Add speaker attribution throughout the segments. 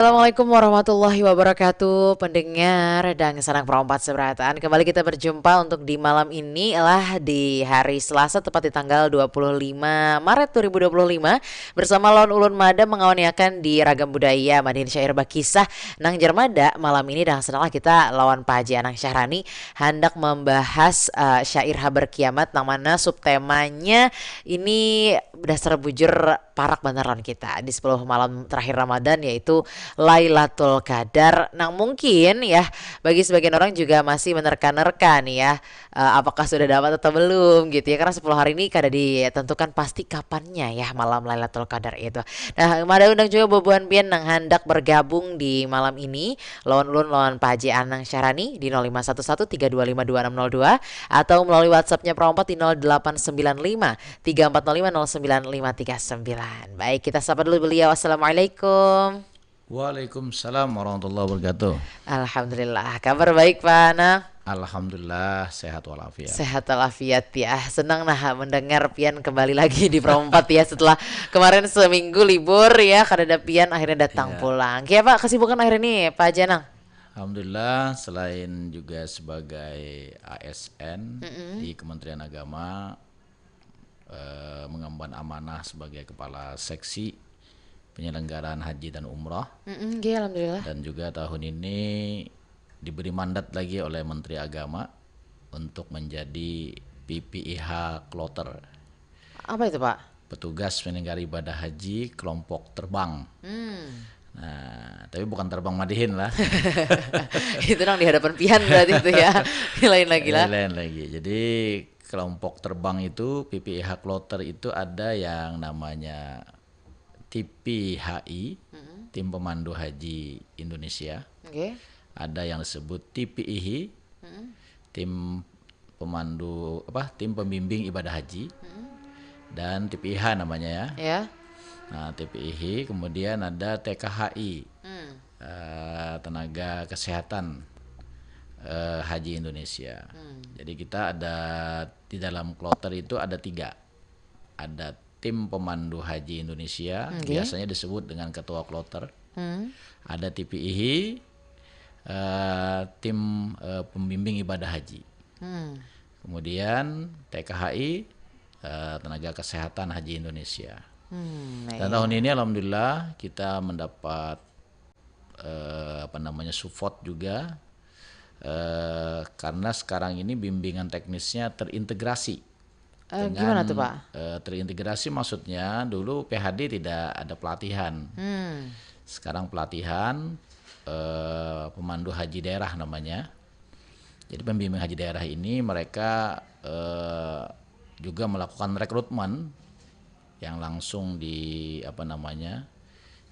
Speaker 1: Assalamualaikum warahmatullahi wabarakatuh, pendengar dan sanak perompat seberatan. Kembali kita berjumpa untuk di malam ini lah di hari Selasa tepat di tanggal 25 Maret 2025 bersama Lawan Ulun Mada mengawaniakan di Ragam Budaya Madin Syair Bakisah Nang Jermada malam ini dan setelah kita lawan Pak Haji Anang Syahrani hendak membahas syair haber kiamat nang mana subtemanya ini dasar bujur parak beneran kita di 10 malam terakhir Ramadan yaitu Lailatul Qadar. Nah mungkin ya bagi sebagian orang juga masih menerka-nerka nih ya, apakah sudah dapat atau belum gitu ya, karena 10 hari ini kada ditentukan pasti kapannya ya malam Lailatul Qadar itu. Nah mada undang juga boboan pian nang hendak bergabung di malam ini lawan ulun lawan Pak Haji Anang Syarani di 0511 atau melalui WhatsAppnya Perompat di 0895 3405 0959. Baik, kita sapa dulu beliau. Assalamualaikum.
Speaker 2: Waalaikumsalam warahmatullahi wabarakatuh.
Speaker 1: Alhamdulillah, kabar baik Pak Ana.
Speaker 2: Alhamdulillah sehat walafiat.
Speaker 1: Sehat walafiat ya. Senang nah mendengar Pian kembali lagi di Perompat ya setelah kemarin seminggu libur ya. Kada Pian akhirnya datang
Speaker 2: Ya,
Speaker 1: pulang. Ya Pak, kesibukan akhir ini Pak Janang.
Speaker 2: Alhamdulillah selain juga sebagai ASN di Kementerian Agama, mengemban amanah sebagai kepala seksi penyelenggaraan haji dan umrah,
Speaker 1: Ya, alhamdulillah.
Speaker 2: dan juga tahun ini diberi mandat lagi oleh Menteri Agama untuk menjadi PPIH Kloter,
Speaker 1: Apa itu Pak?
Speaker 2: petugas penyelenggara ibadah haji kelompok terbang. Nah, tapi bukan terbang madihin lah.
Speaker 1: Itu dong di hadapan Pian berarti itu ya. Lain lagi lah.
Speaker 2: Lain lagi. Jadi kelompok terbang itu PPIH Kloter itu ada yang namanya TPHI, Tim Pemandu Haji Indonesia.
Speaker 1: Oke.
Speaker 2: Ada yang disebut TPIHI, Tim Pemandu Tim Pembimbing Ibadah Haji. Dan TPIH namanya ya.
Speaker 1: Ya.
Speaker 2: Nah, TPIH, kemudian ada TKHI, Tenaga Kesehatan Haji Indonesia. Jadi kita ada di dalam kloter itu ada 3. Ada tim pemandu haji Indonesia, biasanya disebut dengan ketua kloter. Ada TPIH, tim pembimbing ibadah haji. Kemudian TKHI, Tenaga Kesehatan Haji Indonesia. Dan tahun ini alhamdulillah kita mendapat support juga, karena sekarang ini bimbingan teknisnya terintegrasi
Speaker 1: Gimana
Speaker 2: dengan
Speaker 1: tuh Pak?
Speaker 2: terintegrasi maksudnya dulu PHD tidak ada pelatihan. Sekarang pelatihan pemandu haji daerah namanya. Jadi pembimbing haji daerah ini mereka juga melakukan rekrutmen yang langsung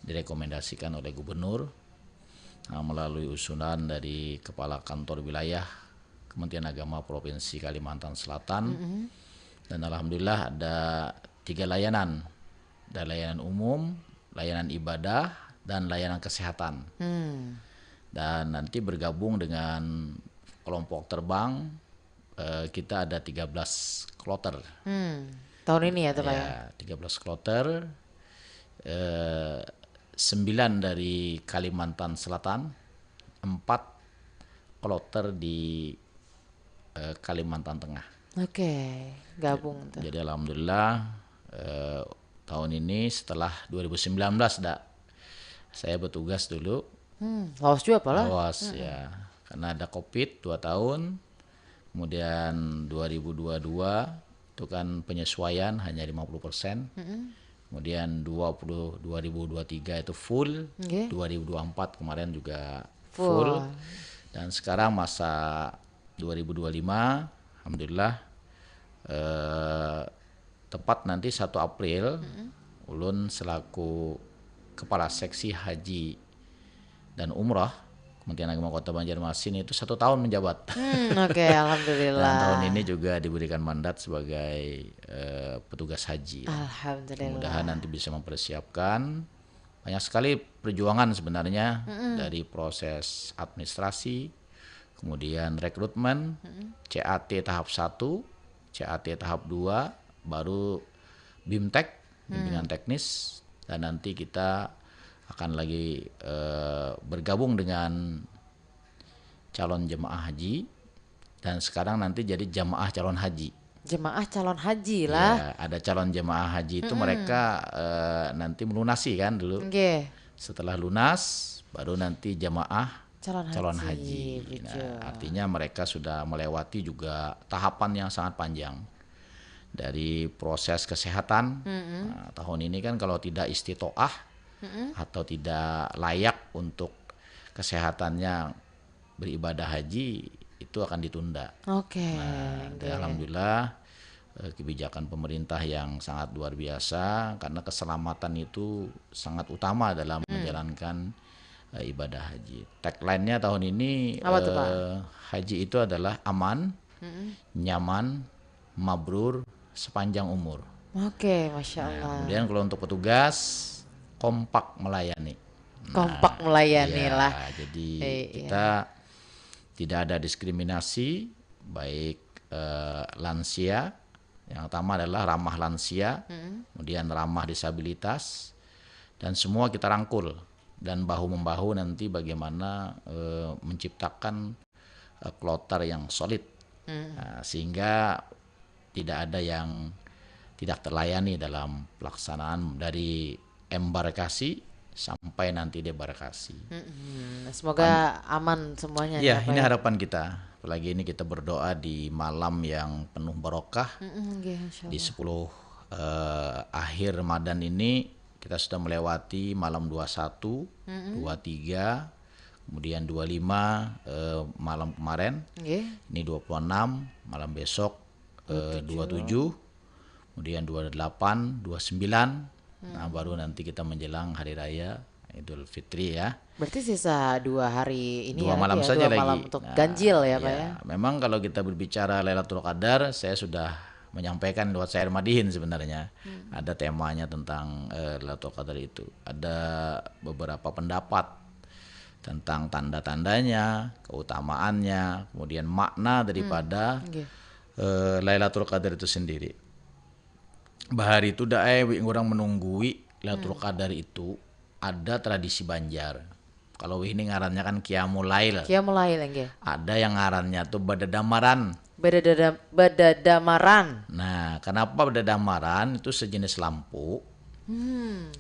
Speaker 2: direkomendasikan oleh gubernur, melalui usulan dari kepala kantor wilayah Kementerian Agama Provinsi Kalimantan Selatan. Dan alhamdulillah ada 3 layanan. Ada layanan umum, layanan ibadah, dan layanan kesehatan. Dan nanti bergabung dengan kelompok terbang, kita ada 13 kloter.
Speaker 1: Tahun ini ya tuh Pak ya.
Speaker 2: Ya, 13 kloter, 9 dari Kalimantan Selatan, 4 kloter di Kalimantan Tengah.
Speaker 1: Oke, gabung tuh.
Speaker 2: Jadi alhamdulillah tahun ini setelah 2019 saya bertugas dulu.
Speaker 1: Laos juga Pak lah.
Speaker 2: Awas ya, karena ada COVID 2 tahun. Kemudian 2022 itu kan penyesuaian hanya 50%. Kemudian 2023 itu full. 2024 kemarin juga full. Dan sekarang masa 2025 alhamdulillah tepat nanti 1 April ulun selaku kepala seksi haji dan umrah Kementerian Agama Kota Banjarmasin itu 1 tahun menjabat.
Speaker 1: Oke, alhamdulillah.
Speaker 2: Dan tahun ini juga diberikan mandat sebagai petugas haji.
Speaker 1: Alhamdulillah.
Speaker 2: Mudah-mudahan nanti bisa mempersiapkan. Banyak sekali perjuangan sebenarnya, dari proses administrasi, kemudian rekrutmen, CAT tahap 1, CAT tahap 2, baru BIMTEK, bimbingan teknis, dan nanti kita akan lagi bergabung dengan calon jemaah haji, dan sekarang nanti jadi jamaah calon haji.
Speaker 1: Jemaah calon haji lah.
Speaker 2: Ya, ada calon jemaah haji itu mereka nanti melunasi kan dulu.
Speaker 1: Nggih.
Speaker 2: Setelah lunas baru nanti jamaah
Speaker 1: Calon
Speaker 2: calon
Speaker 1: haji,
Speaker 2: haji.
Speaker 1: betul.
Speaker 2: Nah, artinya mereka sudah melewati juga tahapan yang sangat panjang dari proses kesehatan. Nah, tahun ini kan kalau tidak istitoah atau tidak layak untuk kesehatannya beribadah haji, itu akan ditunda.
Speaker 1: Oke.
Speaker 2: Nah, dan alhamdulillah kebijakan pemerintah yang sangat luar biasa, karena keselamatan itu sangat utama dalam menjalankan ibadah haji. Tagline-nya tahun ini
Speaker 1: Apa tuh, Pak?
Speaker 2: haji itu adalah aman, nyaman, mabrur, sepanjang umur.
Speaker 1: Oke, Masya
Speaker 2: Nah,
Speaker 1: Allah.
Speaker 2: kemudian kalau untuk petugas, kompak melayani.
Speaker 1: Kompak melayani
Speaker 2: Ya,
Speaker 1: lah.
Speaker 2: jadi
Speaker 1: Iya.
Speaker 2: kita tidak ada diskriminasi, baik lansia, yang utama adalah ramah lansia, kemudian ramah disabilitas, dan semua kita rangkul dan bahu-membahu nanti bagaimana menciptakan kloter yang solid. Nah, sehingga tidak ada yang tidak terlayani dalam pelaksanaan dari embarkasi sampai nanti debarkasi.
Speaker 1: Semoga aman semuanya
Speaker 2: Ya,
Speaker 1: Pak
Speaker 2: ini
Speaker 1: ya.
Speaker 2: harapan kita. Apalagi ini kita berdoa di malam yang penuh barokah.
Speaker 1: Nggih, Masya
Speaker 2: Di
Speaker 1: Allah.
Speaker 2: 10 akhir Ramadan ini kita sudah melewati malam 21, 23, kemudian 25 malam kemarin.
Speaker 1: Nggih.
Speaker 2: Ini 26, malam besok 27, kemudian 28, 29. Nah, baru nanti kita menjelang hari raya Idul Fitri ya.
Speaker 1: Berarti sisa 2 hari ini
Speaker 2: 2
Speaker 1: ya,
Speaker 2: malam
Speaker 1: lagi ya,
Speaker 2: saja
Speaker 1: 2 malam
Speaker 2: lagi.
Speaker 1: untuk
Speaker 2: Nah,
Speaker 1: ganjil ya Pak ya.
Speaker 2: memang kalau kita berbicara Lailatul Qadar, saya sudah menyampaikan lewat Syair Madihin sebenarnya. Ada temanya tentang Lailatul Qadar itu. Ada beberapa pendapat tentang tanda-tandanya, keutamaannya, kemudian makna daripada
Speaker 1: Nggih.
Speaker 2: Lailatul Qadar itu sendiri. Bahari itu orang menunggui Lailatul Qadar itu ada tradisi Banjar. Kalau ini ngarannya kan Qiyamul Lail.
Speaker 1: Qiyamul Lail nggih.
Speaker 2: Ada yang ngarannya tuh Badadamaran.
Speaker 1: Badadamaran.
Speaker 2: Nah, kenapa Badadamaran itu sejenis lampu?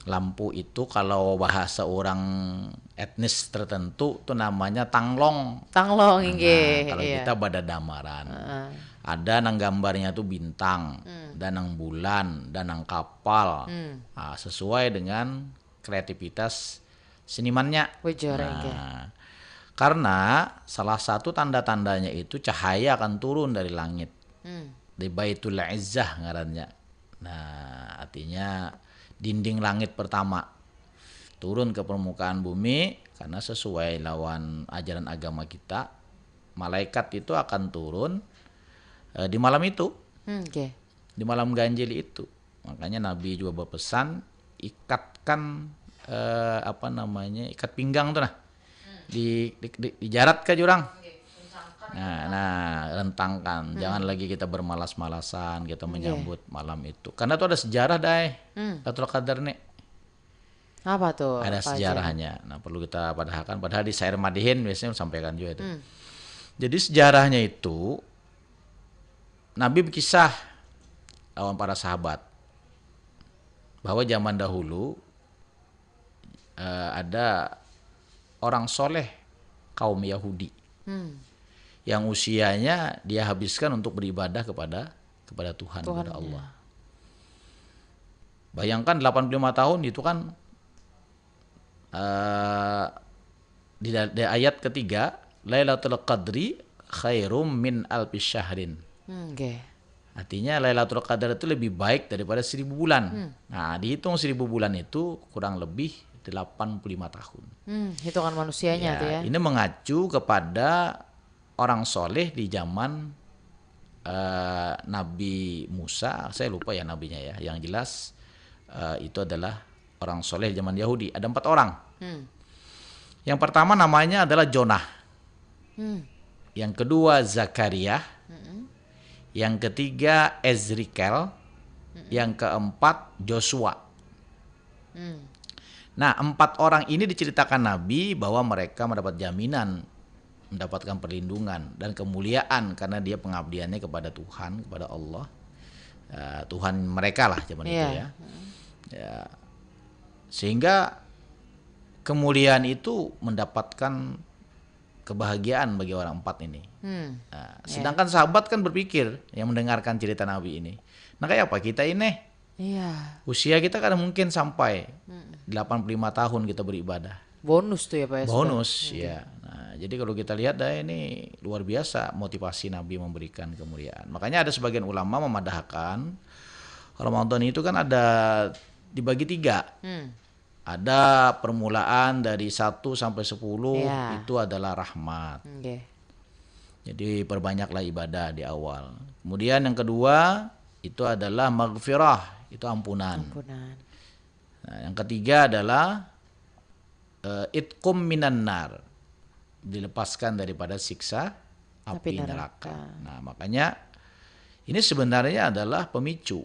Speaker 2: Lampu itu kalau bahasa orang etnis tertentu tuh namanya tanglong.
Speaker 1: Tanglong
Speaker 2: Nah,
Speaker 1: nggih.
Speaker 2: kalau
Speaker 1: Iya.
Speaker 2: kita Badadamaran. Ada nang gambarnya tuh bintang, dan nang bulan, dan nang kapal. Nah, sesuai dengan kreativitas senimannya.
Speaker 1: Wajar nggih.
Speaker 2: Nah, karena salah satu tanda-tandanya itu cahaya akan turun dari langit. Di Baitul Izzah ngarannya. Nah, artinya dinding langit pertama turun ke permukaan bumi, karena sesuai lawan ajaran agama kita, malaikat itu akan turun di malam itu,
Speaker 1: Nggih.
Speaker 2: di malam ganjil itu. Makanya Nabi juga berpesan, ikatkan ikat pinggang tuh nah, dijarat ke jurang. Nah, rentangkan. Jangan lagi kita bermalas-malasan kita menyambut malam itu. Karena itu ada sejarah Lailatul Qadar nih.
Speaker 1: Apa tuh?
Speaker 2: Ada
Speaker 1: Pak Haji?
Speaker 2: sejarahnya. Nah, perlu kita padahkan. Padahal di Syair Madihin biasanya sampaikan juga itu. Jadi sejarahnya itu Nabi berkisah lawan para sahabat bahwa zaman dahulu ada orang soleh kaum Yahudi yang usianya dia habiskan untuk beribadah kepada Tuhan, kepada Allah. Bayangkan 85 tahun itu kan di ayat ketiga, Lailatul Qadri khairum min alfi syahrin.
Speaker 1: Nggih.
Speaker 2: Artinya Lailatul Qadar itu lebih baik daripada 1000 bulan. Nah, dihitung 1000 bulan itu kurang lebih 85 tahun.
Speaker 1: Hitungan manusianya tuh ya.
Speaker 2: Ini mengacu kepada orang soleh di zaman Nabi Musa. Saya lupa ya nabinya ya. Yang jelas itu adalah orang soleh di zaman Yahudi. Ada 4 orang. Yang pertama namanya adalah Jonah. Yang kedua Zakaria. Yang ketiga Ezriel. Yang keempat Joshua. Nah, 4 orang ini diceritakan Nabi bahwa mereka mendapat jaminan, mendapatkan perlindungan dan kemuliaan karena dia pengabdiannya kepada Tuhan, kepada Allah. Tuhan mereka lah zaman itu ya. Ya. Sehingga kemuliaan itu mendapatkan kebahagiaan bagi orang 4 ini. Nah, sedangkan sahabat kan berpikir yang mendengarkan cerita Nabi ini. Nah, kayak apa kita ini? Usia kita kan mungkin sampai 85 tahun kita beribadah.
Speaker 1: Bonus tuh ya Pak ya.
Speaker 2: Bonus ya. Nah, jadi kalau kita lihat ini luar biasa motivasi Nabi memberikan kemuliaan. Makanya ada sebagian ulama memadahkan Ramadan itu kan ada dibagi 3. Ada permulaan dari 1 sampai 10 itu adalah rahmat. Jadi perbanyaklah ibadah di awal. Kemudian yang kedua itu adalah maghfirah, itu ampunan. Nah, yang ketiga adalah itqum minan nar, dilepaskan daripada siksa api neraka. Nah, makanya ini sebenarnya adalah pemicu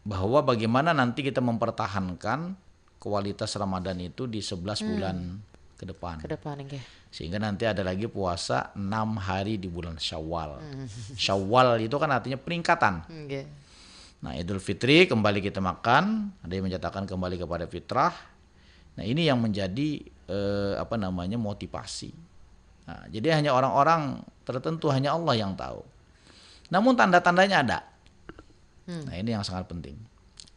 Speaker 2: bahwa bagaimana nanti kita mempertahankan kualitas Ramadan itu di 11 bulan ke depan. Sehingga nanti ada lagi puasa 6 hari di bulan Syawal. Syawal itu kan artinya peningkatan. Nah, Idul Fitri kembali kita makan, ada yang menyatakan kembali kepada fitrah. Nah, ini yang menjadi motivasi. Nah, jadi hanya orang-orang tertentu, hanya Allah yang tahu. Namun tanda-tandanya ada. Nah, ini yang sangat penting.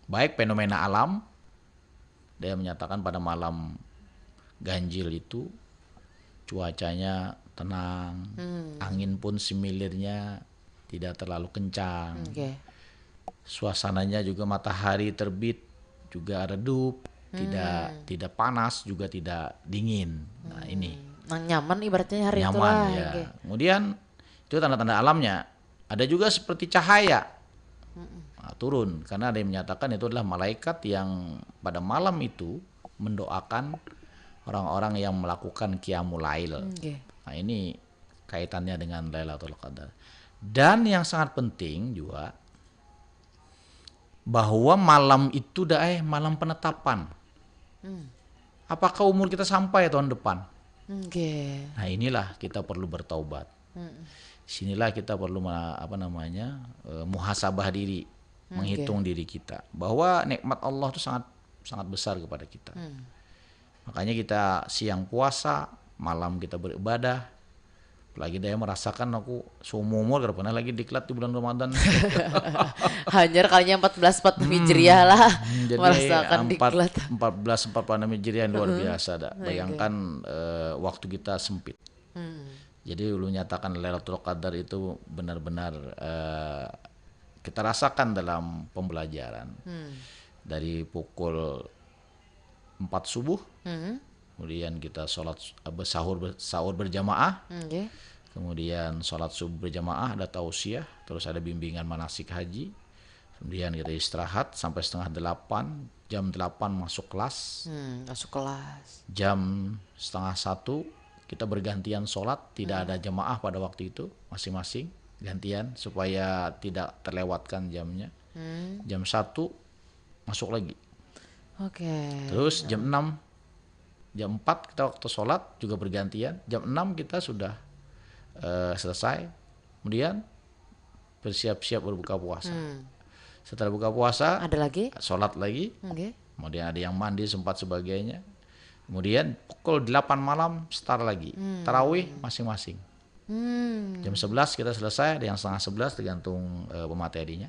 Speaker 2: Baik fenomena alam, dia menyatakan pada malam ganjil itu cuacanya tenang, angin pun semilirnya tidak terlalu kencang. Suasananya juga matahari terbit juga redup, tidak panas juga tidak dingin. Nah, ini
Speaker 1: nyaman ibaratnya hari
Speaker 2: nyaman
Speaker 1: itulah.
Speaker 2: Ya. Kemudian itu tanda-tanda alamnya. Ada juga seperti cahaya turun, karena ada yang menyatakan itu adalah malaikat yang pada malam itu mendoakan orang-orang yang melakukan qiyamul lail. Nah, ini kaitannya dengan Lailatul Qadar. Dan yang sangat penting juga bahwa malam itu malam penetapan. Apakah umur kita sampai tahun depan? Nah, inilah kita perlu bertaubat. Sinilah kita perlu muhasabah diri, menghitung diri kita bahwa nikmat Allah itu sangat sangat besar kepada kita. Makanya kita siang puasa, malam kita beribadah. Apalagi dia merasakan aku seumur umur gak pernah lagi diklat di bulan Ramadan.
Speaker 1: Hanya kalinya 1446 Hijriah lah.
Speaker 2: Jadi
Speaker 1: merasakan diklat.
Speaker 2: 1446 Hijriah luar biasa dah. Bayangkan waktu kita sempit. Jadi lu nyatakan Lailatul Qadar itu benar-benar kita rasakan dalam pembelajaran. Dari pukul 4 subuh, kemudian kita sahur berjamaah, kemudian sholat subuh berjamaah, ada tausiah, terus ada bimbingan manasik haji, kemudian kita istirahat sampai setengah 8, jam 8 masuk kelas, jam setengah 1 kita bergantian sholat, tidak ada jamaah pada waktu itu, masing-masing gantian supaya tidak terlewatkan jamnya. Jam 1 masuk lagi. Terus jam 6, jam 4 kita waktu sholat juga bergantian. Jam 6 kita sudah selesai. Kemudian bersiap-siap berbuka puasa. Setelah buka puasa, ada lagi sholat lagi. Kemudian ada yang mandi sempat sebagainya. Kemudian pukul 8 malam start lagi. Tarawih masing-masing. Jam 11 kita selesai, ada yang setengah 11 tergantung pematerinya.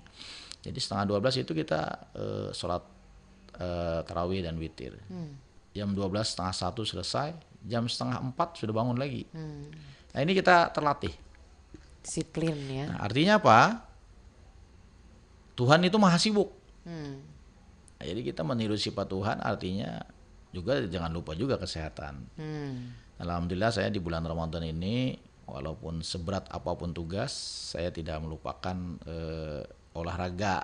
Speaker 2: Jadi setengah 12 itu kita sholat tarawih dan witir. Jam 12 setengah 1 selesai, jam setengah 4 sudah bangun lagi. Nah, ini kita terlatih.
Speaker 1: Disiplin ya.
Speaker 2: Nah, artinya apa? Tuhan itu maha sibuk. Nah, jadi kita meniru sifat Tuhan, artinya juga jangan lupa juga kesehatan. Alhamdulillah saya di bulan Ramadan ini walaupun seberat apapun tugas, saya tidak melupakan olahraga.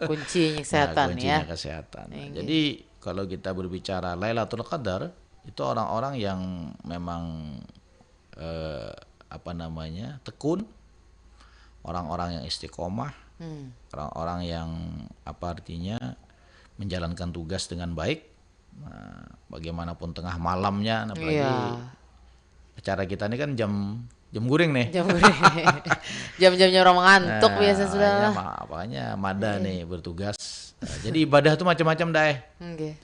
Speaker 1: Kuncinya kesehatan.
Speaker 2: Kuncinya kesehatan. Jadi kalau kita berbicara Lailatul Qadar, itu orang-orang yang memang tekun, orang-orang yang istiqomah, orang-orang yang menjalankan tugas dengan baik, Nah, bagaimanapun tengah malamnya, apalagi
Speaker 1: Iya.
Speaker 2: acara kita ini kan jam jam guring nih.
Speaker 1: Jam jam-jamnya orang mengantuk biasa
Speaker 2: Nah,
Speaker 1: sudah lah.
Speaker 2: makanya Mada nih bertugas. Jadi ibadah tuh macam-macam dah.
Speaker 1: Oke.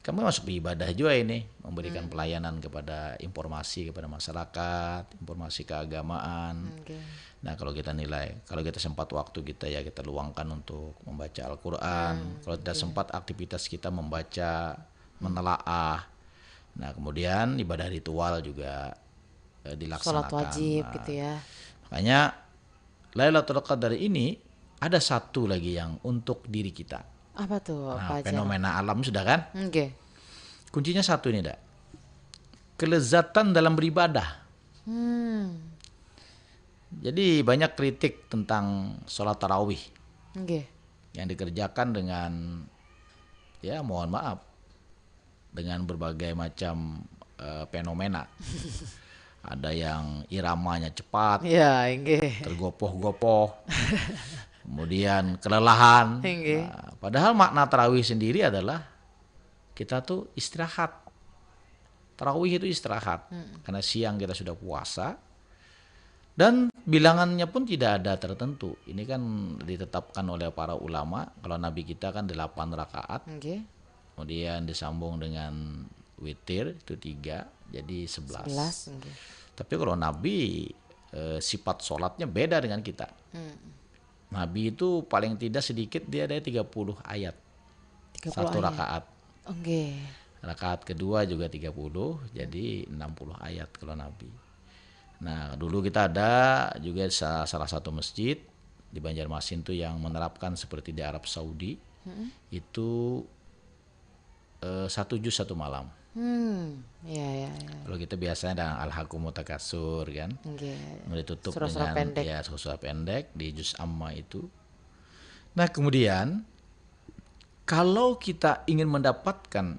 Speaker 2: Kami masuk di ibadah juga ini, memberikan pelayanan kepada informasi kepada masyarakat, informasi keagamaan.
Speaker 1: Oke.
Speaker 2: Nah, kalau kita nilai, kalau kita sempat waktu kita ya kita luangkan untuk membaca Al-Quran. Kalau tidak sempat aktivitas kita membaca, menelaah. Nah, kemudian ibadah ritual juga dilaksanakan.
Speaker 1: Sholat wajib
Speaker 2: Nah,
Speaker 1: gitu ya.
Speaker 2: makanya Lailatul Qadar ini ada satu lagi yang untuk diri kita.
Speaker 1: Apa tuh?
Speaker 2: Nah,
Speaker 1: Apa aja?
Speaker 2: fenomena alam sudah kan?
Speaker 1: Oke.
Speaker 2: Kuncinya satu ini, Dak. Kelezatan dalam beribadah.
Speaker 1: Hmm.
Speaker 2: Jadi banyak kritik tentang sholat tarawih
Speaker 1: Oke.
Speaker 2: yang dikerjakan dengan, ya mohon maaf, dengan berbagai macam fenomena. Ada yang iramanya cepat,
Speaker 1: Ya, oke.
Speaker 2: tergopoh-gopoh, kemudian kelelahan.
Speaker 1: Oke.
Speaker 2: Nah, padahal makna tarawih sendiri adalah kita tuh istirahat. Tarawih itu istirahat, karena siang kita sudah puasa, dan bilangannya pun tidak ada tertentu. Ini kan ditetapkan oleh para ulama. Kalau Nabi kita kan 8 rakaat,
Speaker 1: Oke.
Speaker 2: kemudian disambung dengan witir itu 3, jadi 11.
Speaker 1: 11. Oke.
Speaker 2: Tapi kalau Nabi sifat sholatnya beda dengan kita. Nabi itu paling tidak sedikit dia ada 30 ayat.
Speaker 1: 30
Speaker 2: Satu
Speaker 1: ayat.
Speaker 2: rakaat.
Speaker 1: Oke.
Speaker 2: Rakaat kedua juga 30, jadi 60 ayat kalau Nabi. Nah, dulu kita ada juga salah satu masjid di Banjarmasin tuh yang menerapkan seperti di Arab Saudi. Itu 1 juz 1 malam.
Speaker 1: Ya.
Speaker 2: Kalau kita biasanya ada Al-Hakumut Takasur kan.
Speaker 1: Oke.
Speaker 2: Ditutup
Speaker 1: Surah-surah
Speaker 2: dengan
Speaker 1: pendek.
Speaker 2: ya surah pendek di juz amma itu. Nah, kemudian kalau kita ingin mendapatkan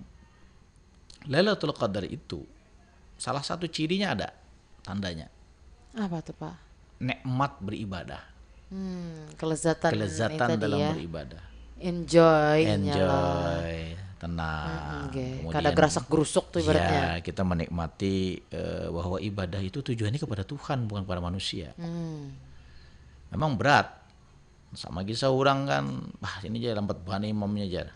Speaker 2: Lailatul Qadar itu, salah satu cirinya ada tandanya,
Speaker 1: Apa tuh, Pak?
Speaker 2: nikmat beribadah,
Speaker 1: Kelezatan ini
Speaker 2: kelezatan
Speaker 1: tadi
Speaker 2: dalam
Speaker 1: ya.
Speaker 2: beribadah,
Speaker 1: Enjoy-nya lah.
Speaker 2: enjoy, tenang.
Speaker 1: Oke.
Speaker 2: Kemudian
Speaker 1: Kada gerasak gerusuk tuh ibaratnya.
Speaker 2: ya kita menikmati bahwa ibadah itu tujuannya kepada Tuhan bukan kepada manusia. Memang berat. Sama kisah orang kan, ini aja lambat banget imamnya aja.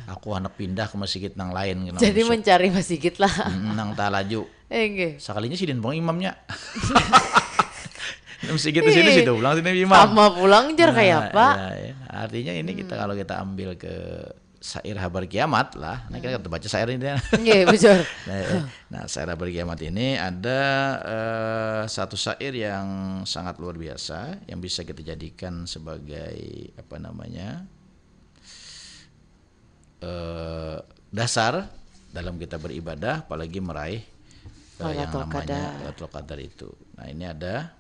Speaker 2: Aku hendak pindah ke masjid nang lain.
Speaker 1: Jadi mencari masjid lah.
Speaker 2: Nang talaju.
Speaker 1: Oke.
Speaker 2: Sekalinya sih dan pulang imamnya. Masjid itu sini sih pulang sini imam.
Speaker 1: Sama pulang jar kayak apa?
Speaker 2: Ya. Artinya ini kita kalau kita ambil ke syair Habar Kiamat lah. Nah kita baca syair ini.
Speaker 1: Iya, betul.
Speaker 2: Nah, syair Habar Kiamat ini ada satu syair yang sangat luar biasa yang bisa kita jadikan sebagai dasar dalam kita beribadah, apalagi meraih yang namanya Lailatul Qadar itu. Nah, ini ada,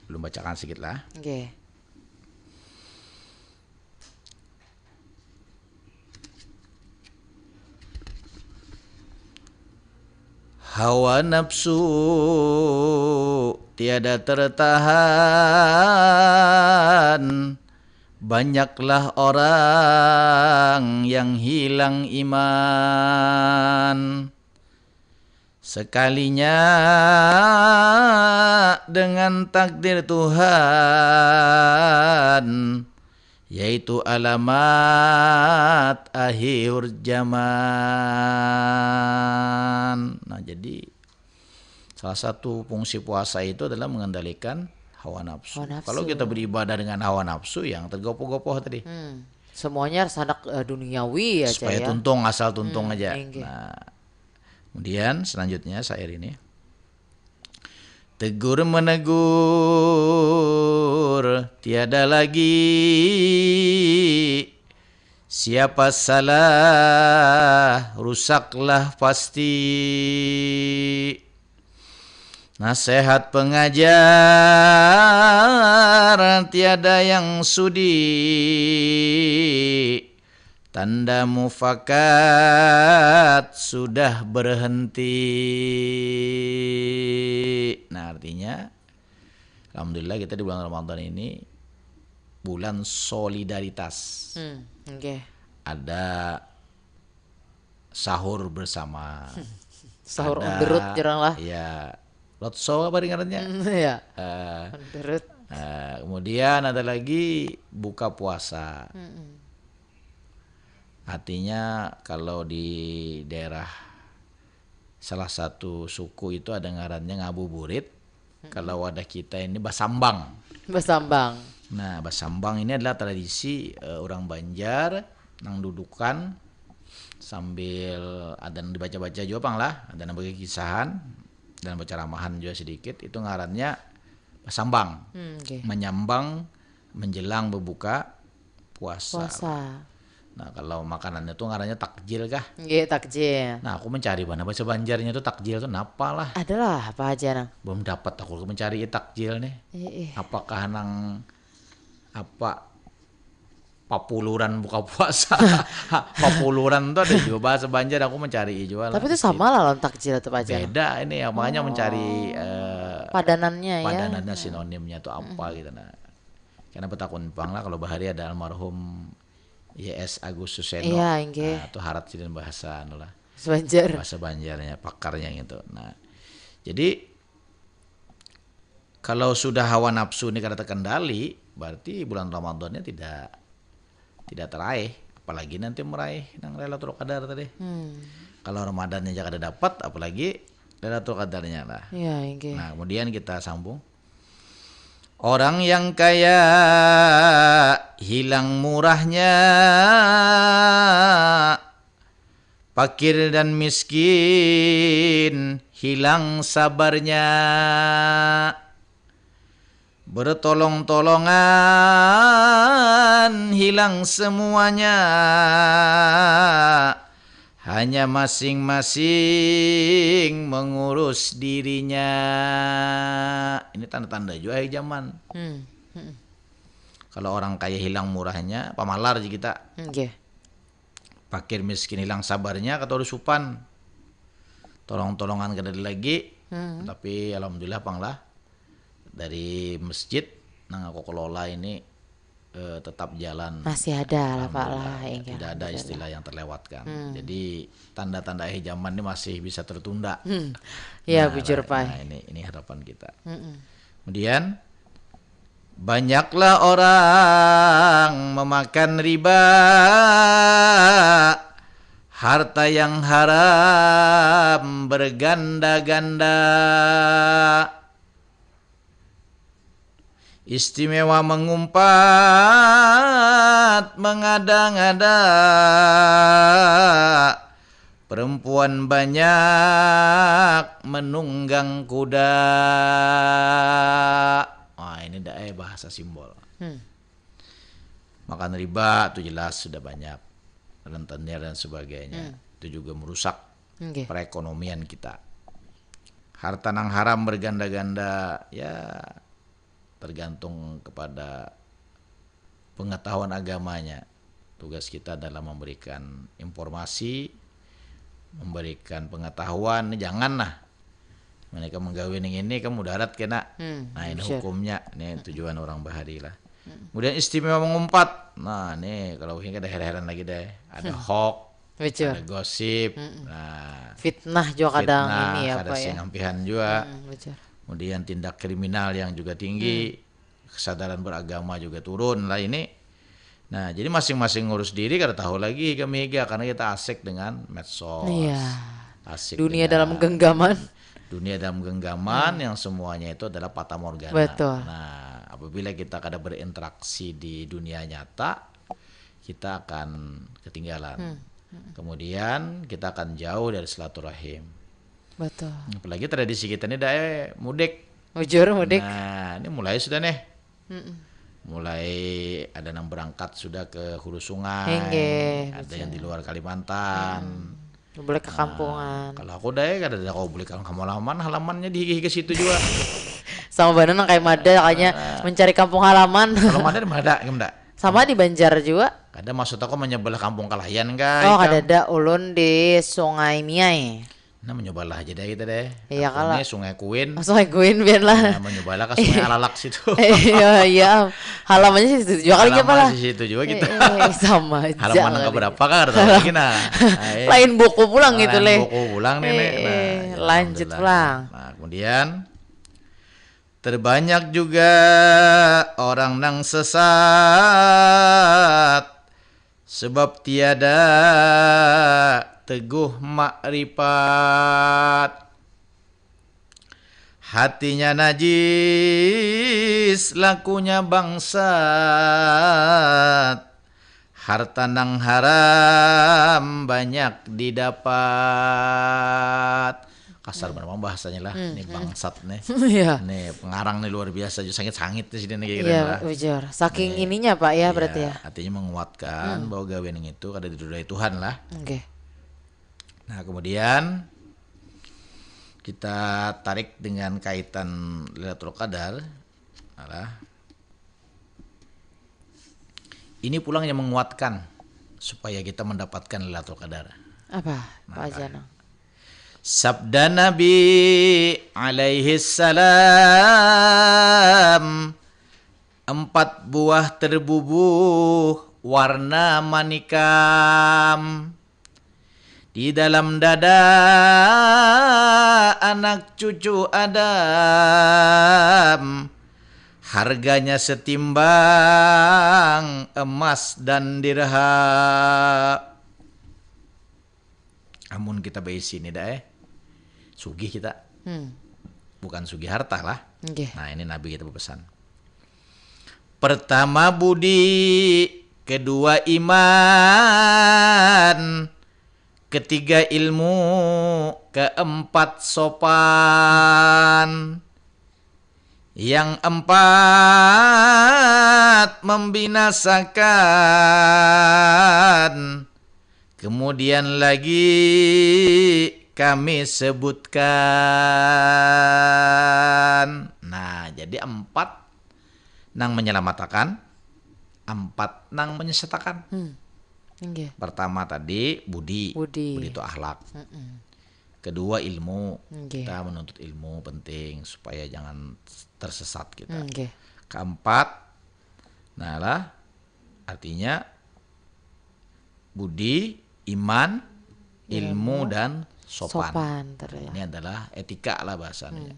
Speaker 2: belum bacakan sedikit lah.
Speaker 1: Oke.
Speaker 2: Hawa nafsu tiada tertahan, banyaklah orang yang hilang iman. Sekalinya dengan takdir Tuhan, yaitu alamat akhir zaman. Nah, jadi salah satu fungsi puasa itu adalah mengendalikan hawa nafsu. Kalau kita beribadah dengan hawa nafsu yang tergopoh-gopoh tadi,
Speaker 1: Semuanya sanak duniawi aja
Speaker 2: supaya
Speaker 1: ya.
Speaker 2: tuntung, asal tuntung aja.
Speaker 1: Oke.
Speaker 2: Nah, kemudian selanjutnya syair ini. Tegur menegur tiada lagi, siapa salah rusaklah pasti. Nasihat pengajar tiada yang sudi, tanda mufakat sudah berhenti. Nah, artinya alhamdulillah kita di bulan Ramadan ini bulan solidaritas.
Speaker 1: Oke.
Speaker 2: Ada sahur bersama.
Speaker 1: Sahur on
Speaker 2: Ada
Speaker 1: the road jarang lah.
Speaker 2: ya lotso apa ringannya.
Speaker 1: Ya,
Speaker 2: Eh,
Speaker 1: on the road.
Speaker 2: Kemudian ada lagi buka puasa. Artinya kalau di daerah salah satu suku itu ada ngarannya ngabuburit. Kalau wadah kita ini basambang.
Speaker 1: Basambang.
Speaker 2: Nah, basambang ini adalah tradisi orang Banjar nang dudukan sambil ada yang dibaca-baca juga pang lah, ada yang bagi kisahan dan baca ramahan juga sedikit. Itu ngarannya basambang.
Speaker 1: Oke.
Speaker 2: Menyambang menjelang berbuka puasa.
Speaker 1: Puasa.
Speaker 2: Nah, kalau makanannya tuh ngarannya takjil kah?
Speaker 1: Nggih, takjil.
Speaker 2: Nah, aku mencari mana bahasa Banjarnya tuh takjil tuh napa lah.
Speaker 1: Adalah apa aja nang?
Speaker 2: Belum dapat aku mencari takjil nih. Apakah nang apa papuluran buka puasa? Papuluran tuh ada juga bahasa Banjar, aku mencari juga lah.
Speaker 1: Tapi itu sama lah lawan takjil atau apa aja?
Speaker 2: Beda ini ya, makanya mencari
Speaker 1: Padanannya ya.
Speaker 2: padanannya sinonimnya tuh apa gitu. Nah, karena petakun pang lah kalau bahari ada almarhum YS Agus Suseno.
Speaker 1: Iya, inggih.
Speaker 2: Nah, itu harat sih bahasa anu lah.
Speaker 1: Sebanjar.
Speaker 2: Bahasa Banjarnya, pakarnya gitu. Nah, jadi kalau sudah hawa nafsu ini kada terkendali, berarti bulan Ramadannya tidak teraih, apalagi nanti meraih nang Lailatul Qadar tadi. Kalau Ramadannya jangan ada dapat, apalagi Lailatul Qadarnya lah.
Speaker 1: Iya, inggih.
Speaker 2: Nah, kemudian kita sambung. Orang yang kaya hilang murahnya, fakir dan miskin hilang sabarnya, bertolong-tolongan hilang semuanya, hanya masing-masing mengurus dirinya. Ini tanda-tanda juga zaman. Kalau orang kaya hilang murahnya, pamalar aja kita.
Speaker 1: Nggih.
Speaker 2: Fakir miskin hilang sabarnya, kata supan. Tolong-tolongan kada ada lagi. Tapi alhamdulillah panglah dari masjid nang aku kelola ini tetap jalan.
Speaker 1: Masih ada lah Pak lah.
Speaker 2: Alhamdulillah, tidak ada istilah yang terlewatkan. Jadi tanda-tanda akhir zaman ini masih bisa tertunda.
Speaker 1: Iya,
Speaker 2: Nah,
Speaker 1: bujur Pak.
Speaker 2: Nah, ini harapan kita. Kemudian banyaklah orang memakan riba, harta yang haram berganda-ganda, istimewa mengumpat mengada-ngada, perempuan banyak menunggang kuda. Wah, ini bahasa simbol. Makan riba itu jelas sudah banyak, rentenir dan sebagainya. Itu juga merusak perekonomian kita. Harta nang haram berganda-ganda, ya tergantung kepada pengetahuan agamanya. Tugas kita adalah memberikan informasi, memberikan pengetahuan. Janganlah mereka menggawe ini kamu darat kena. Nah, ini hukumnya. Ini tujuan orang bahari lah. Kemudian istimewa mengumpat. Nah, nih kalau ini ada heran lagi deh. Ada hoax, ada gosip. Nah,
Speaker 1: fitnah juga kadang ini ya
Speaker 2: ada
Speaker 1: Pak ya.
Speaker 2: sengampihan juga.
Speaker 1: Bujur.
Speaker 2: Kemudian tindak kriminal yang juga tinggi, kesadaran beragama juga turun lah ini. Nah, jadi masing-masing ngurus diri kada tahu lagi kami karena kita asik dengan medsos.
Speaker 1: Iya.
Speaker 2: Asik
Speaker 1: Dunia
Speaker 2: dengan
Speaker 1: dalam genggaman.
Speaker 2: dunia dalam genggaman yang semuanya itu adalah fata morgana.
Speaker 1: Betul.
Speaker 2: Nah, apabila kita kada berinteraksi di dunia nyata, kita akan ketinggalan. Kemudian kita akan jauh dari silaturahim.
Speaker 1: Betul.
Speaker 2: Apalagi tradisi kita ini mudik.
Speaker 1: Mudik.
Speaker 2: Nah, ini mulai sudah nih. Mulai ada yang berangkat sudah ke hulu sungai, ada yang di luar Kalimantan.
Speaker 1: Boleh ke kampungan.
Speaker 2: Kalau aku kada ada kau boleh kamu halamannya di situ juga.
Speaker 1: Sama Bandung kayak Mada kayaknya mencari kampung halaman.
Speaker 2: Kalau ada di mana enggak?
Speaker 1: Sama di Banjar juga.
Speaker 2: Kada maksud aku menyebelah kampung Kalayan kan?
Speaker 1: Oh, kada ada ulun di Sungai Miai.
Speaker 2: Nah mencobalah aja deh kita deh.
Speaker 1: Iya kalau
Speaker 2: Akunnya Sungai Kuin.
Speaker 1: langsung ikuin biar lah.
Speaker 2: Nah, mencobalah ke Sungai Alalak situ.
Speaker 1: Iya, iya. Halamannya sih situ juga kali ya
Speaker 2: Halaman
Speaker 1: lah.
Speaker 2: di situ juga kita.
Speaker 1: Sama aja.
Speaker 2: Halaman
Speaker 1: kali.
Speaker 2: ke berapa kan ada tahu lagi nah.
Speaker 1: Lain buku pulang gitu
Speaker 2: Lain
Speaker 1: leh.
Speaker 2: buku pulang nenek. Nah, ya,
Speaker 1: Lanjut
Speaker 2: alhamdulillah.
Speaker 1: pulang.
Speaker 2: Nah, kemudian terbanyak juga orang nang sesat sebab tiada teguh makrifat. Hatinya najis, lakunya bangsat. Harta nang haram banyak didapat. Kasar banget bahasanya lah. Ini bangsat nih.
Speaker 1: Iya.
Speaker 2: Nih pengarang nih luar biasa, sangit-sangit di sini nih kira
Speaker 1: Iya,
Speaker 2: lah.
Speaker 1: bujur. Saking ininya Pak ya berarti ya.
Speaker 2: Artinya menguatkan bahwa gawean itu ada diridhoi Tuhan lah.
Speaker 1: Oke.
Speaker 2: Nah kemudian kita tarik dengan kaitan Lailatul Qadar adalah ini pulang yang menguatkan supaya kita mendapatkan Lailatul Qadar.
Speaker 1: Apa Pak Jana?
Speaker 2: Sabda Nabi alaihi salam, 4 buah terbubuh warna manikam di dalam dada anak cucu Adam, harganya setimbang emas dan dirham. Amun kita bayi sini dah sugih kita, bukan sugih harta lah.
Speaker 1: Oke.
Speaker 2: Nah ini Nabi kita berpesan. Pertama budi, kedua iman, ketiga ilmu, keempat sopan, yang empat membinasakan, kemudian lagi kami sebutkan. Nah jadi 4 nang menyelamatkan, 4 nang menyesatakan.
Speaker 1: Okay.
Speaker 2: Pertama tadi budi itu akhlak. Kedua ilmu, kita menuntut ilmu penting supaya jangan tersesat kita. Keempat, nah lah artinya budi, iman, ilmu dan sopan. Ini adalah etika lah bahasanya.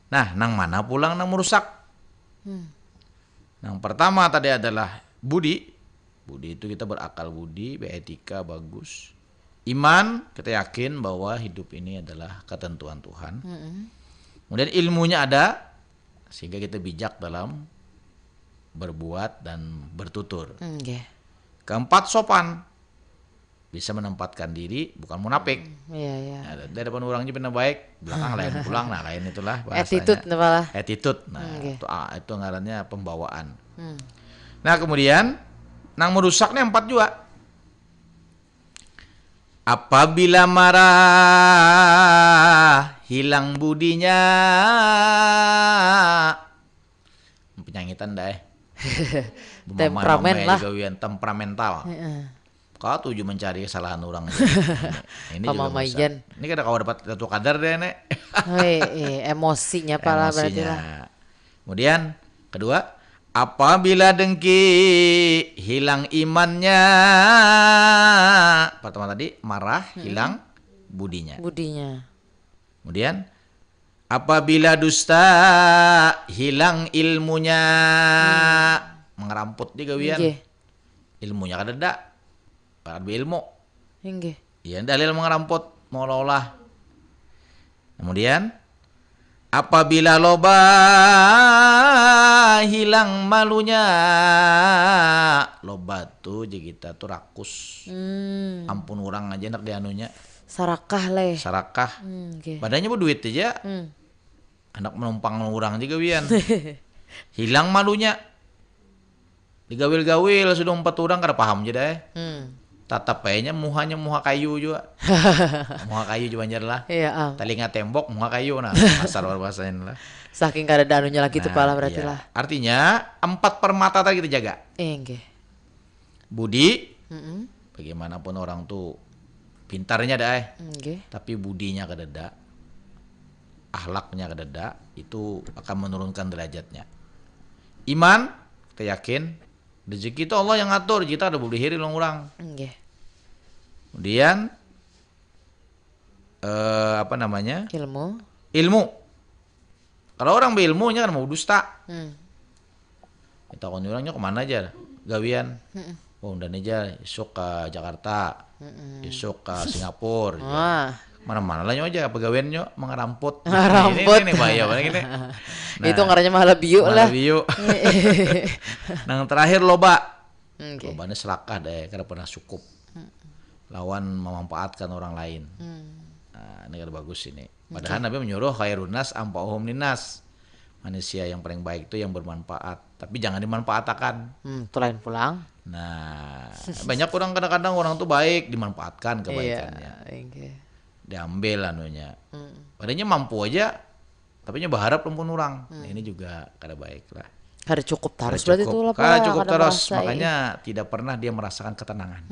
Speaker 2: Nah, nang mana pulang nang merusak? Yang pertama tadi adalah budi. Budi itu kita berakal budi, beretika bagus. Iman, kita yakin bahwa hidup ini adalah ketentuan Tuhan. Kemudian ilmunya ada, sehingga kita bijak dalam berbuat dan bertutur. Keempat sopan, bisa menempatkan diri, bukan munafik. Nah, dari depan orangnya benar baik, belakang lain pulang, nah lain itulah bahasanya. Attitude, nah itu ngarannya pembawaan. Nah kemudian, nang merusaknya 4 juga. Apabila marah, hilang budinya. Penyanyitan dah
Speaker 1: Temperamen lah.
Speaker 2: Temperamental. Kau tuju mencari kesalahan orang. Ini juga
Speaker 1: Majan.
Speaker 2: Ini kada kau dapat Lailatul Qadar deh nek.
Speaker 1: Emosinya pala berarti lah.
Speaker 2: Kemudian kedua, apabila dengki hilang imannya. Pertama tadi marah hilang budinya. Kemudian apabila dusta hilang ilmunya. Mengeramput di gawian. Ilmunya kada ada. Ada ilmu. Iya dalil mengeramput maulah. Kemudian apabila loba hilang malunya. Loba tuh jadi kita tuh rakus. Ampun orang aja nak dianunya.
Speaker 1: Sarakah leh.
Speaker 2: Badannya berduit aja. Anak menumpang orang juga wian. Hilang malunya. Digawil-gawil sudah 4 orang kada paham aja deh. Tatap kayaknya muhanya muha kayu juga. Muha kayu juga banjar lah. Telinga tembok muha kayu nah. Pasar bahasanya lah.
Speaker 1: Saking kada danunya lagi tuh pala berarti lah.
Speaker 2: Artinya 4 permata tadi kita jaga. Budi. Bagaimanapun orang tuh pintarnya dae,
Speaker 1: Nggih.
Speaker 2: tapi budinya kededa, akhlaknya kededa, itu akan menurunkan derajatnya. Iman, kita yakin rezeki itu Allah yang ngatur, kita ada boleh hiri orang.
Speaker 1: Nggih.
Speaker 2: Kemudian apa namanya?
Speaker 1: Ilmu.
Speaker 2: Ilmu. Kalau orang berilmunya kan mau dusta. Kita kon orangnya kemana aja? Gawian. Oh, dan aja esok ke Jakarta. Esok ke Singapura.
Speaker 1: Wah.
Speaker 2: Mana-mana lah aja pegawaiannya mengeramput.
Speaker 1: Ngeramput.
Speaker 2: Ini bahaya banget ini.
Speaker 1: Itu ngarannya malah biu lah.
Speaker 2: Biu. Yang terakhir loba.
Speaker 1: Nggih.
Speaker 2: Lobanya selakah deh, karena pernah cukup. Lawan memanfaatkan orang lain. Nah, ini kan bagus ini. Padahal Nabi menyuruh khairun nas anfa'uhum linnas. Manusia yang paling baik itu yang bermanfaat, tapi jangan dimanfaatkan.
Speaker 1: Itu lain pulang.
Speaker 2: Nah, banyak orang kadang-kadang orang tuh baik dimanfaatkan kebaikannya.
Speaker 1: Iya.
Speaker 2: Diambil anunya. Padahal mampu aja, tapi nya berharap lempun orang. Nah, ini juga kada baik lah.
Speaker 1: Kada cukup terus
Speaker 2: Kada
Speaker 1: berarti itu lah Pak.
Speaker 2: cukup
Speaker 1: Kada
Speaker 2: terus,
Speaker 1: merasa,
Speaker 2: makanya tidak pernah dia merasakan ketenangan.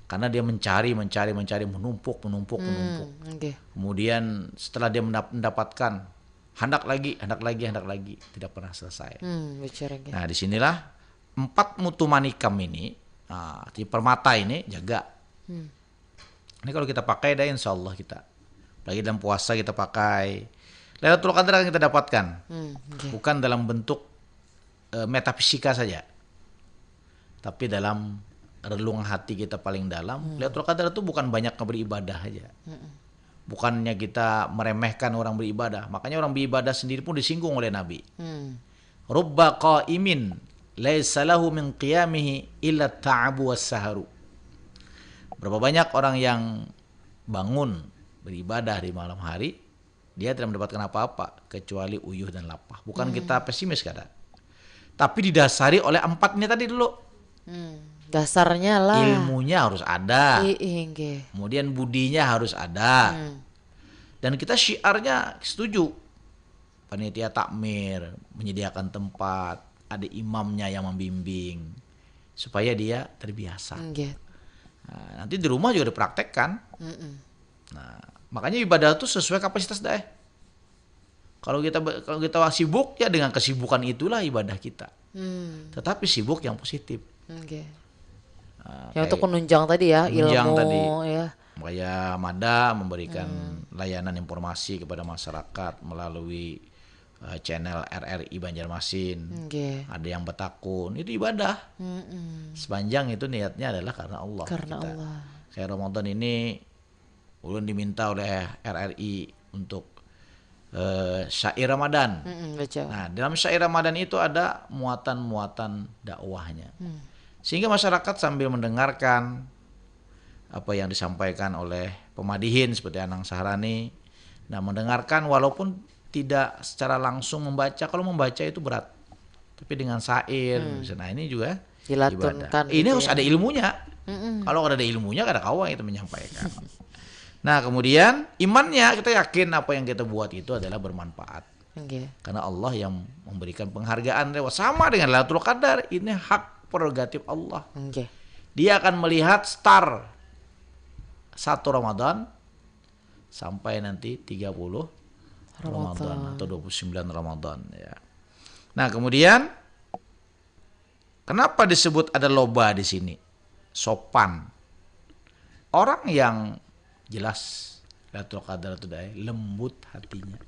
Speaker 2: Karena dia mencari, menumpuk.
Speaker 1: Nggih.
Speaker 2: Kemudian setelah dia mendapatkan, hendak lagi, tidak pernah selesai.
Speaker 1: Bicara nggih.
Speaker 2: Nah, disinilah 4 mutu manikam ini, di permata ini jaga. Ini kalau kita pakai, dah insya Allah kita. Lagi dalam puasa kita pakai. Lailatul Qadar yang kita dapatkan, bukan dalam bentuk metafisika saja, tapi dalam relung hati kita paling dalam. Lailatul Qadar itu bukan banyak beribadah aja. Bukannya kita meremehkan orang beribadah. Makanya orang beribadah sendiri pun disinggung oleh Nabi. Rubba qa'imin laisa lahu min qiyamihi illa ta'abu was-saharu. Berapa banyak orang yang bangun beribadah di malam hari, dia tidak mendapatkan apa-apa kecuali uyuh dan lapah. Bukan kita pesimis kada. Tapi didasari oleh 4 ini tadi dulu.
Speaker 1: Dasarnya lah.
Speaker 2: Ilmunya harus ada.
Speaker 1: Nggih.
Speaker 2: Kemudian budinya harus ada. Dan kita syiarnya setuju. Panitia takmir menyediakan tempat, ada imamnya yang membimbing supaya dia terbiasa. Nah, nanti di rumah juga dipraktekkan. Nah, makanya ibadah itu sesuai kapasitas dah. Kalau kita sibuk ya dengan kesibukan itulah ibadah kita. Tetapi sibuk yang positif.
Speaker 1: Yang untuk menunjang tadi ya, ilmu
Speaker 2: tadi.
Speaker 1: ya.
Speaker 2: Makanya Mada memberikan layanan informasi kepada masyarakat melalui channel RRI Banjarmasin. Ada yang bertakun, itu ibadah. Sepanjang itu niatnya adalah karena Allah.
Speaker 1: Allah.
Speaker 2: Kayak Ramadan ini ulun diminta oleh RRI untuk syair Ramadan. Nah, dalam syair Ramadan itu ada muatan-muatan dakwahnya. Sehingga masyarakat sambil mendengarkan apa yang disampaikan oleh pemadihin seperti Anang Sahrani, nah mendengarkan walaupun tidak secara langsung membaca. Kalau membaca itu berat, tapi dengan syair, nah ini juga
Speaker 1: dilatunkan.
Speaker 2: Ini harus ada ilmunya. Kalau ada ilmunya, kada kawan itu menyampaikan. Nah, kemudian imannya, kita yakin apa yang kita buat itu adalah bermanfaat. Karena Allah yang memberikan penghargaan lewat, sama dengan Lailatul Qadar, ini hak prerogatif Allah. Dia akan melihat star 1 Ramadan sampai nanti 30 Ramadan atau 29 Ramadan ya. Nah, kemudian kenapa disebut ada loba di sini? Sopan. Orang yang jelas Lailatul Qadar itu lembut hatinya.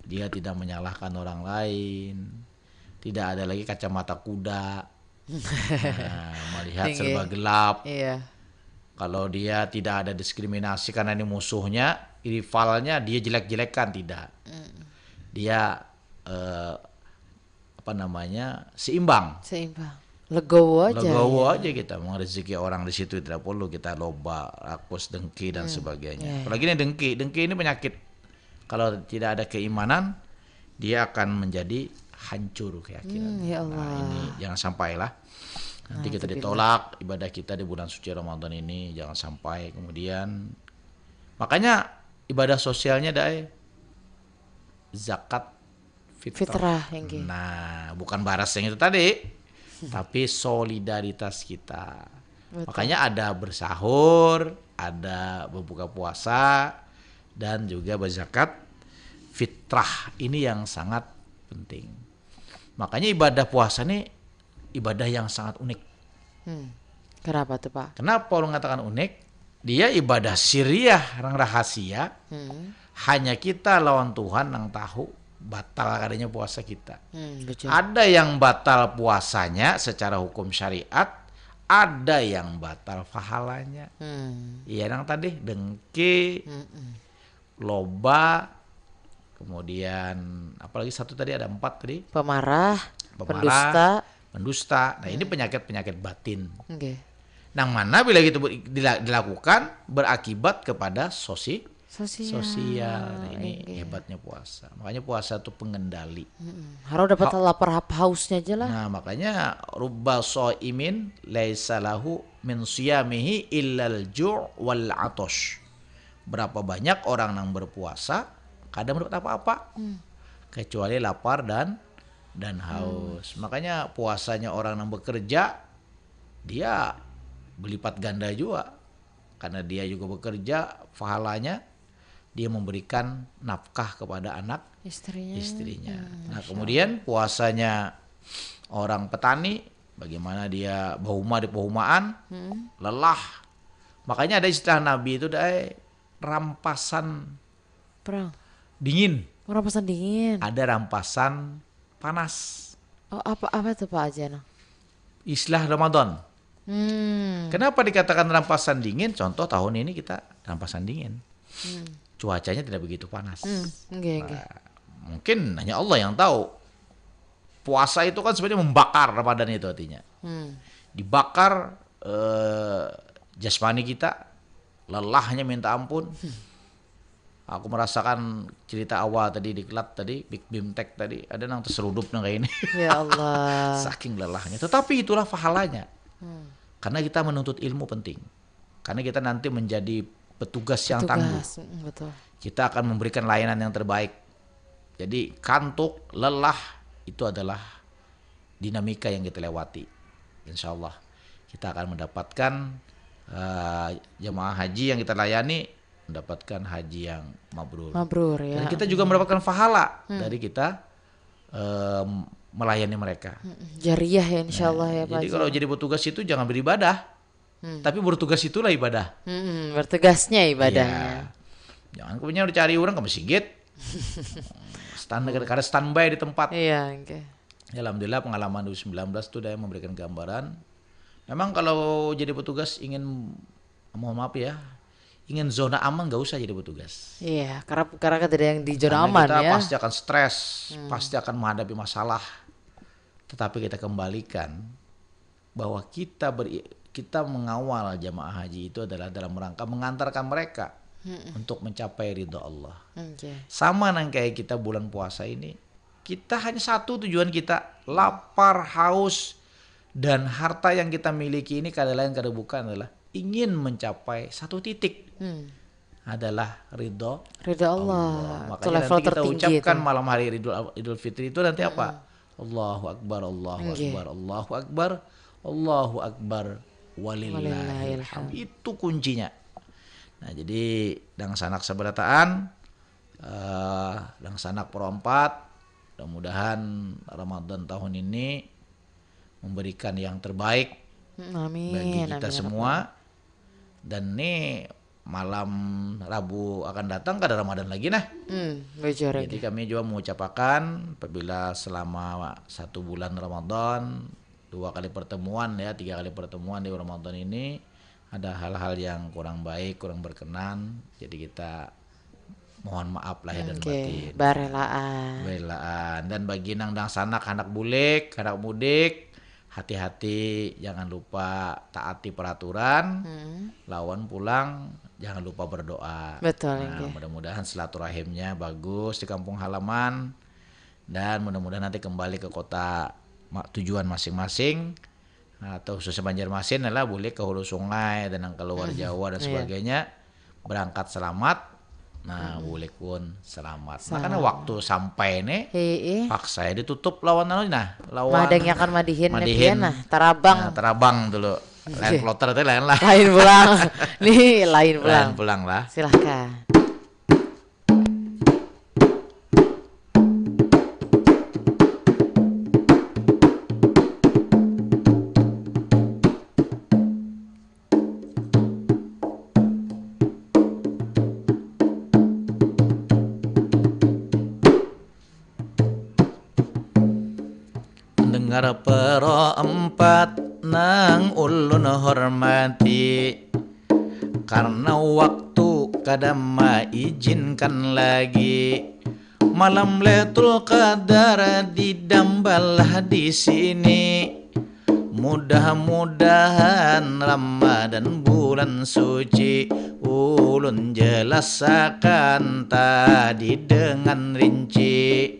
Speaker 2: Dia tidak menyalahkan orang lain. Tidak ada lagi kacamata kuda. Melihat serba gelap. Kalau dia tidak ada diskriminasi karena ini musuhnya, rivalnya, dia jelek-jelekan, tidak. Dia seimbang. Legowo aja kita mau rezeki orang di situ, tidak perlu kita loba, rakus, dengki dan sebagainya. Apalagi ini dengki ini penyakit. Kalau tidak ada keimanan, dia akan menjadi hancur keyakinan. Nah, ini jangan sampai lah. Nanti kita ditolak ibadah kita di bulan suci Ramadan ini, jangan sampai. Kemudian makanya ibadah sosialnya zakat fitrah. Nah, bukan baras yang itu tadi, tapi solidaritas kita.
Speaker 1: Betul.
Speaker 2: Makanya ada bersahur, ada berbuka puasa, dan juga berzakat fitrah. Ini yang sangat penting. Makanya ibadah puasa ini ibadah yang sangat unik.
Speaker 1: Kenapa tuh Pak?
Speaker 2: Kenapa orang mengatakan unik? Dia ibadah siriyah yang rahasia. Hanya kita lawan Tuhan yang tahu batal adanya puasa kita.
Speaker 1: Betul.
Speaker 2: Ada yang batal puasanya secara hukum syariat, ada yang batal pahalanya. Iya yang tadi dengki, loba, kemudian apalagi satu tadi ada 4 tadi.
Speaker 1: Pemarah,
Speaker 2: pendusta. Nah ini penyakit-penyakit batin.
Speaker 1: Oke.
Speaker 2: Yang mana bila itu dilakukan berakibat kepada sosial. Nah ini hebatnya puasa. Makanya puasa itu pengendali.
Speaker 1: Harus dapat lapar hausnya aja lah.
Speaker 2: Nah makanya rubba shaimin laisa lahu min siyamihi illal ju' wal atosh. Berapa banyak orang yang berpuasa kadang mendapat apa-apa kecuali lapar dan haus. Makanya puasanya orang yang bekerja dia berlipat ganda juga karena dia juga bekerja, pahalanya dia memberikan nafkah kepada anak istrinya. Nah kemudian puasanya orang petani, bagaimana dia bahuma di pehumaan, lelah. Makanya ada istilah Nabi itu rampasan
Speaker 1: Perang.
Speaker 2: dingin.
Speaker 1: Rampasan dingin.
Speaker 2: Ada rampasan panas.
Speaker 1: Oh apa tuh Pak Ajana?
Speaker 2: Istilah Ramadan. Kenapa dikatakan rampasan dingin? Contoh tahun ini kita rampasan dingin. Cuacanya tidak begitu panas. Mungkin hanya Allah yang tahu. Puasa itu kan sebenarnya membakar Ramadan itu artinya. Dibakar jasmani kita, lelahnya minta ampun. Aku merasakan cerita awal tadi di Klat tadi, Big Bimtek tadi, ada yang terserudup kayak ini.
Speaker 1: Ya Allah.
Speaker 2: Saking lelahnya. Tetapi itulah pahalanya. Karena kita menuntut ilmu penting. Karena kita nanti menjadi petugas yang tangguh.
Speaker 1: Betul.
Speaker 2: Kita akan memberikan layanan yang terbaik. Jadi kantuk, lelah itu adalah dinamika yang kita lewati. Insya Allah kita akan mendapatkan jemaah haji yang kita layani mendapatkan haji yang mabrur.
Speaker 1: Mabrur ya.
Speaker 2: Dan kita juga mendapatkan pahala dari kita melayani mereka.
Speaker 1: Jariah ya insya Allah ya Pak.
Speaker 2: Jadi kalau jadi petugas itu jangan beribadah, tapi bertugas itulah ibadah.
Speaker 1: Bertugasnya ibadahnya.
Speaker 2: Ya. Jangan kemudian udah cari orang ke masjid. Karena standby di tempat.
Speaker 1: Iya. Okay.
Speaker 2: Ya, alhamdulillah pengalaman 2019 itu udah memberikan gambaran. Memang kalau jadi petugas ingin, mohon maaf ya, ingin zona aman nggak usah jadi petugas.
Speaker 1: Iya, karena kan ada yang di zona
Speaker 2: Karena
Speaker 1: aman
Speaker 2: kita
Speaker 1: ya.
Speaker 2: pasti akan stres, pasti akan menghadapi masalah. Tetapi kita kembalikan bahwa kita mengawal jamaah haji itu adalah dalam rangka mengantarkan mereka untuk mencapai ridha Allah. Sama yang kayak kita bulan puasa ini, kita hanya satu tujuan kita, lapar, haus, dan harta yang kita miliki ini kada lain kada bukan adalah ingin mencapai satu titik, adalah ridha
Speaker 1: Allah.
Speaker 2: Makanya nanti kita ucapkan itu. Malam hari Idul Fitri itu nanti apa? Allahu Akbar, Allahu Akbar, Allahu Akbar, Allahu Akbar, walillahil hamd. Itu kuncinya. Nah jadi dang sanak sabarataan, dang sanak perompat, mudah-mudahan Ramadan tahun ini memberikan yang terbaik bagi kita semua. Dan nih malam Rabu akan datang kada Ramadan lagi nah. Jadi kami juga mengucapkan apabila selama 1 bulan Ramadan 2 kali pertemuan ya 3 kali pertemuan di Ramadan ini ada hal-hal yang kurang baik, kurang berkenan, jadi kita mohon maaf lahir dan batin. Barelaan. Dan bagi nang sanak anak bulik, anak mudik, hati-hati, jangan lupa taati peraturan. Lawan pulang jangan lupa berdoa.
Speaker 1: Betul.
Speaker 2: Mudah-mudahan silaturahimnya bagus di kampung halaman dan mudah-mudahan nanti kembali ke kota tujuan masing-masing. Atau khususnya Banjarmasin boleh ke hulu sungai dan yang keluar Jawa dan sebagainya berangkat selamat Nah, boleh pun selamat. Makanya waktu sampai nih
Speaker 1: Heeh.
Speaker 2: paksa ditutup lawan lawan
Speaker 1: Madeng akan madihin
Speaker 2: Madihin.
Speaker 1: nah tarabang.
Speaker 2: Nah, terabang dulu. Lain kloter itu lain lah.
Speaker 1: Lain pulang. Nih lain pulang.
Speaker 2: Lain pulang lah.
Speaker 1: Silahkan.
Speaker 2: Dengar perempat nang ulun hormati, karena waktu kadang izinkan lagi. Malam Lailatul Qadar didambalah di sini. Mudah-mudahan Ramadan bulan suci ulun jelaskan tadi dengan rinci.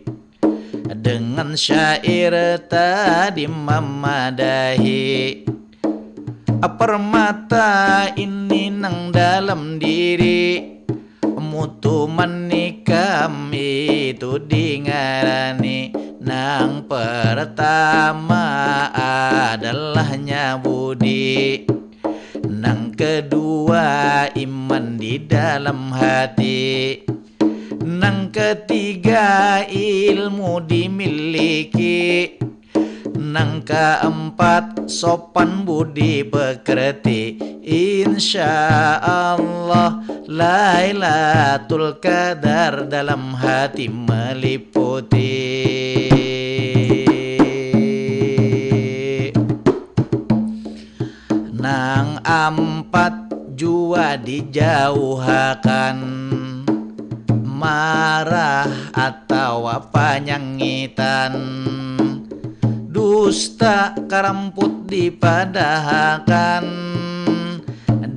Speaker 2: Dengan syair tadi memadahi, permata ini nang dalam diri, mutu menikam itu dingarani. Nang pertama adalah nyabudi, nang kedua iman di dalam hati, nang ketiga ilmu dimiliki, nang keempat sopan budi pekerti. Insya Allah Lailatul Qadar dalam hati meliputi. Nang empat jua dijauhakan, marah atau penyangitan, dusta karamput dipadahkan,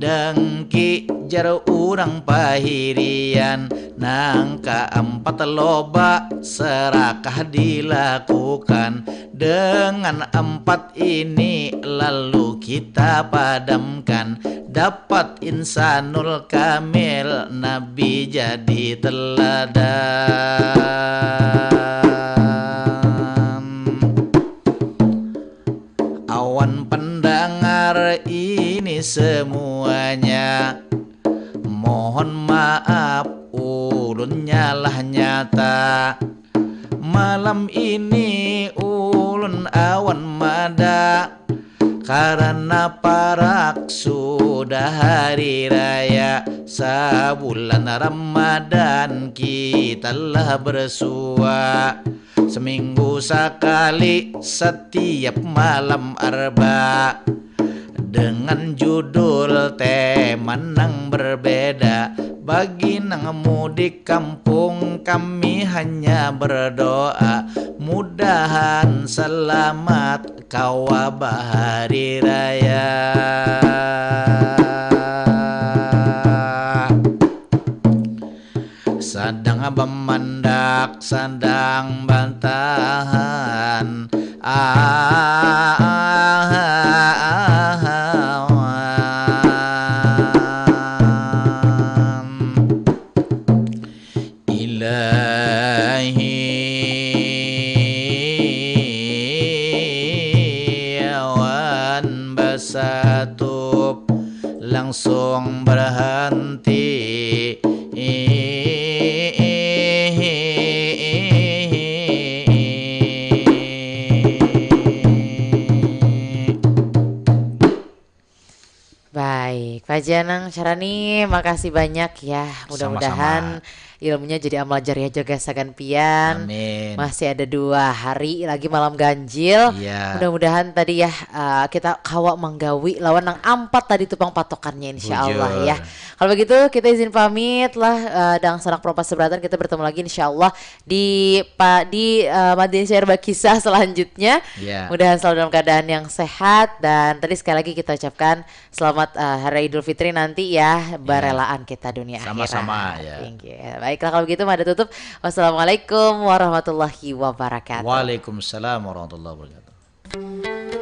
Speaker 2: dengki jar urang pahirian. Nang keempat loba serakah dilakukan. Dengan empat ini lalu kita padamkan, dapat insanul kamil Nabi jadi teladan. Awan pendengar ini semuanya, mohon maaf ulun nyalah nyata. Malam ini ulun awan mada, karena parak sudah hari raya. Sebulan Ramadan kita lah bersua, seminggu sekali setiap malam arba, dengan judul tema nang berbeda. Bagi nang mudik kampung kami hanya berdoa, mudahan selamat kawabah hari raya. Sadang bemandak, sadang bantahan, Ilahi awan basatup langsung berhenti.
Speaker 1: Baik, Pak Janang Syarani, makasih banyak ya. Mudah-mudahan ilmunya jadi amal jariah juga sagan pian.
Speaker 2: Amin.
Speaker 1: Masih ada 2 hari lagi malam ganjil.
Speaker 2: Iya.
Speaker 1: Mudah-mudahan tadi ya kita kawa manggawi lawan nang 4 tadi tupang patokannya insya Allah ya. Kalau begitu kita izin pamit lah dang sanak perompat seberatan, kita bertemu lagi insya Allah di Madin Syair Bakisah selanjutnya.
Speaker 2: Iya.
Speaker 1: Mudahan selalu dalam keadaan yang sehat, dan tadi sekali lagi kita ucapkan selamat Hari Idul Fitri nanti ya, barelaan kita dunia akhirat.
Speaker 2: Sama-sama ya.
Speaker 1: Thank you. Baiklah kalau begitu mari tutup. Wassalamualaikum warahmatullahi wabarakatuh.
Speaker 2: Waalaikumsalam warahmatullahi wabarakatuh.